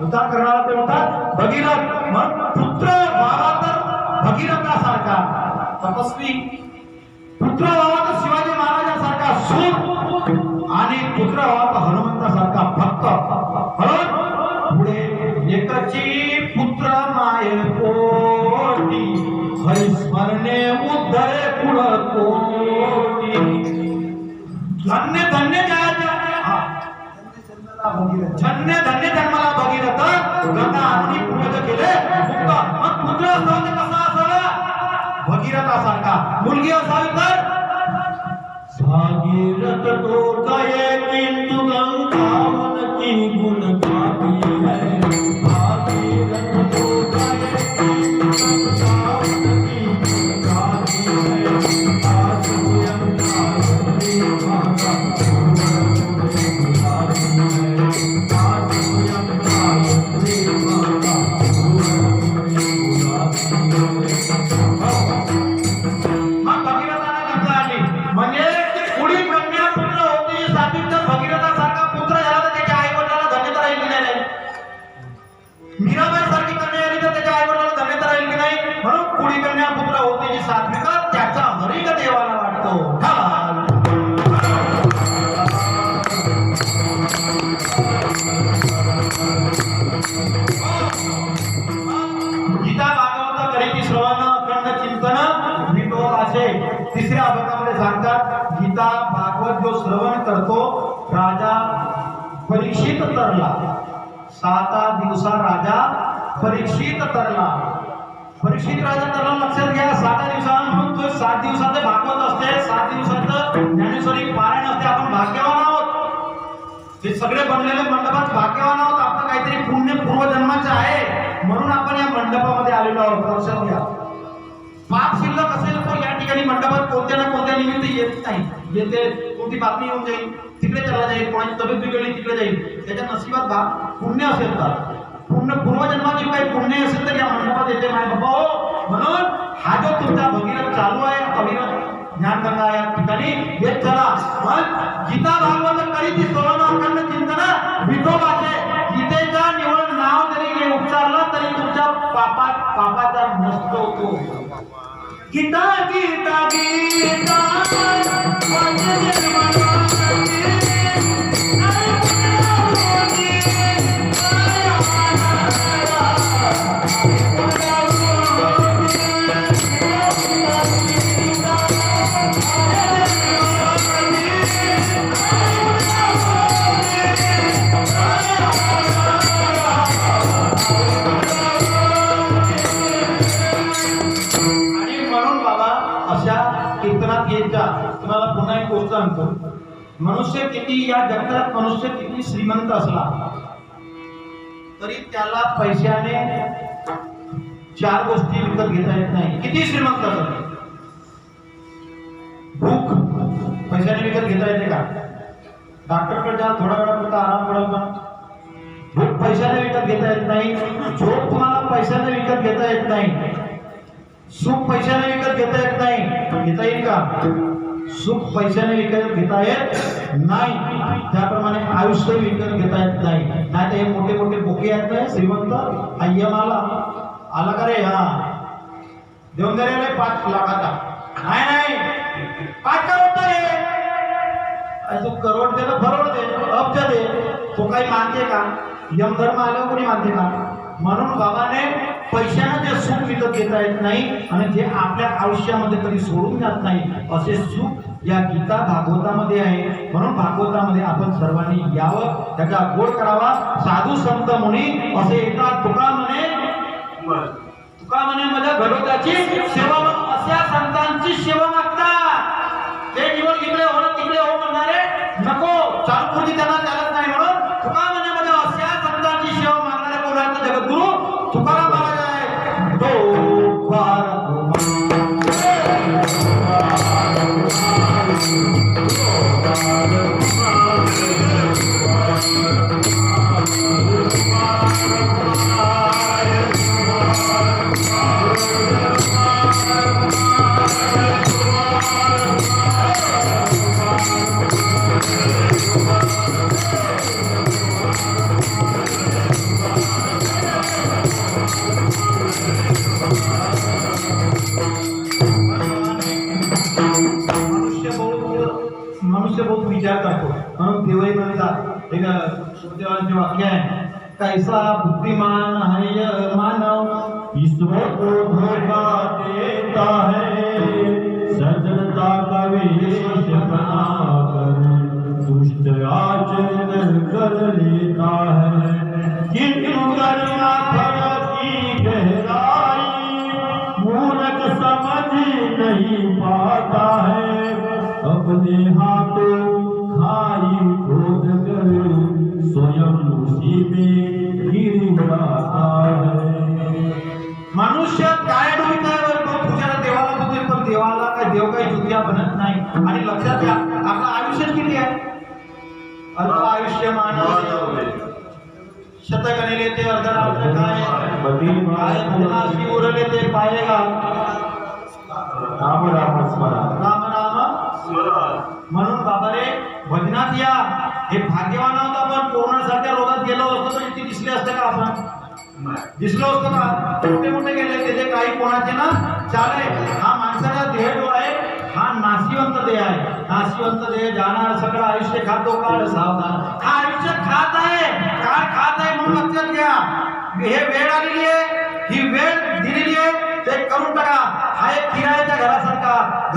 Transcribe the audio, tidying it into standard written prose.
उद्धार करणारा ते म्हणतात भगीरथ. मग पुत्र व्हावा तर भगीरथासारखा तपस्वी, पुत्र व्हावा तर शिवाजी महाराजांसारखा सूर, आणि पुत्र व्हावा तर हनुमंतासारखा भक्त. म्हणून पुढे एकची पुत्र माये पोटी, हरिस्मरणे उद्धरे कुळ कोटी. धन्य धन्य धन्य धन्य जन्माला भगीरथ, गंगा आरती पूर्ण केले मुक्त. मग पुत्र असावा तर कसा असावा? भगीरथासारखा. मुलगी असावी तर भागीरथ तो गए किंतु गंगावन की गुण गाती है. भागीरथ तो गए किंतु गंगावन की गुण गाती है. आज यमुना नदी भागा तिसऱ्या अभंगामध्ये सांगतात गीता भागवत जो श्रवण करतो राजा परीक्षित तरला. 7 दिवसा राजा परीक्षित तरला. परीक्षित राजा तरला लक्षात घ्या. 7 दिवसांपासून तो 7 दिवसाचे भागवत असते, 7 दिवसाचं ज्ञानेश्वरी पारायण असते. आपण भाग्यवान आहोत. हे सगळे बनलेले मंडपात भाग्यवान आहोत. आपलं काहीतरी पुण्य पूर्वजन्माचे आहे म्हणून आपण या मंडपामध्ये आलेलो आहोत. लक्षात घ्या. पाप शिल्लक असेल तर या ठिकाणी मंडपात कोणत्या ना कोणत्या निमित्त येत नाही. येते कोणती बातमी येऊन जाईल, तिकडे चला जाईल, कोणाची तब्येत बिघडली तिकडे जाईल. त्याच्या नशिबात पुण्य असेल तर पुण्य पूर्वजन्माची काही पुण्य असेल तर या मंडपात येते माय बाबा हो. म्हणून हा जो तुमचा भगीरथ चालू आहे, अविरत ज्ञानगंगा या ठिकाणी येत चला. मग गीता भागवत करी ती सोळा अखंड चिंतन विठोबाचे. गीतेच्या निवड नाव जरी उच्चारलं तरी तुमच्या पापाचा नष्ट होतो. गीता गीता गीता कीर्तनात येत जा. तुम्हाला पुन्हा एक गोष्ट सांगतो. मनुष्य किती या जगतात मनुष्य किती श्रीमंत असला तरी त्याला पैशाने 4 गोष्टी विकत घेता येत नाही. किती श्रीमंत असला. भूक पैशाने विकत घेता येते का? डॉक्टरकडे जा, थोडा वेळापुरता आराम मिळेल का? भूक पैशाने विकत घेता येत नाही. झोप तुम्हाला पैशाने विकत घेता येत नाही. सुख पैशाने विकत घेता येत नाही. घेता येईल का? सुख पैशाने विकत घेता येत नाही. त्याप्रमाणे आयुष्य विकत घेता येत नाही. नाही तर हे मोठे मोठे बोके आहेत ना श्रीमंत. आय्यम आला का रे? हा देऊन दे रे 5 लाखाचा. नाही 5 करोड दे. तू करोड दे ना, भरोड दे, अब्ज दे. तो काही मानते का? यमधर्म आल्यावर कोणी मानते का? म्हणून बाबाने पैशाने जे सुख विकत घेता येत नाही आणि जे आपल्या आयुष्यामध्ये कधी सोडून जात नाही असे सुख या गीता भागवतामध्ये आहे. म्हणून भागवतामध्ये आपण सर्वांनी यावं, त्याचा गोड करावा. साधू संत मुनी असे येतात. तुका म्हणे माझ्या घडोत्याची सेवा. अशा संतांची सेवा मागतात. ते निवड तिकडे हो म्हणणारे नको. चालपूर्ती त्यांना चालत नाही. म्हणून तुका म्हणे माझ्या अशा संतांची सेवा मागणारे कोण आहेत? जगद्गुरु तुकाराम महाराज आहे. तो भारत महत्वाचे वाक्य आहे. कैसा बुद्धिमान है यह मानव, ईश्वर को धोखा देता है, सज्जनता का वेश बनाकर दुष्ट आचरण कर लेता है। किंतु करुणा फल की गहराई मूर्ख समझ नहीं पाता है, अपने हाथों खाई खोद कर स्वयं उसी में गिर जाता है। मनुष्य काय डोईतावर तो तुझ्या देवाला बोलतोय, पण देवाला काय देव काही चुक्या बनत नाही. आणि लक्षात घ्या आपलं आयुष्य किती आहे? अल्प आयुष्य मानव शतगणिले ते अर्धरात्र काय काय भजनाशी उरले ते पाहेगा राम राम स्मरा, राम राम. म्हणून बाबा रे भजनात या. हे भाग्यवान आहोत आपण. कोरोनासारख्या रोगात गेलो असतो तर इथे दिसले असते का आपण? दिसलो असतो का? मोठे मोठे गेले त्याचे काही कोणाचे ना चाले. हा माणसाचा देह जो आहे हा नाशिवंत देह आहे. नाशिवंत देह जाणार सगळं आयुष्य खातो काळ सावधान. हा आयुष्य खात आहे, काय खात आहे म्हणून लक्षात घ्या. हे वेळ आलेली आहे, ही वेळ दिलेली आहे, ते करून टाका. हा एक किरायाच्या घरासारखा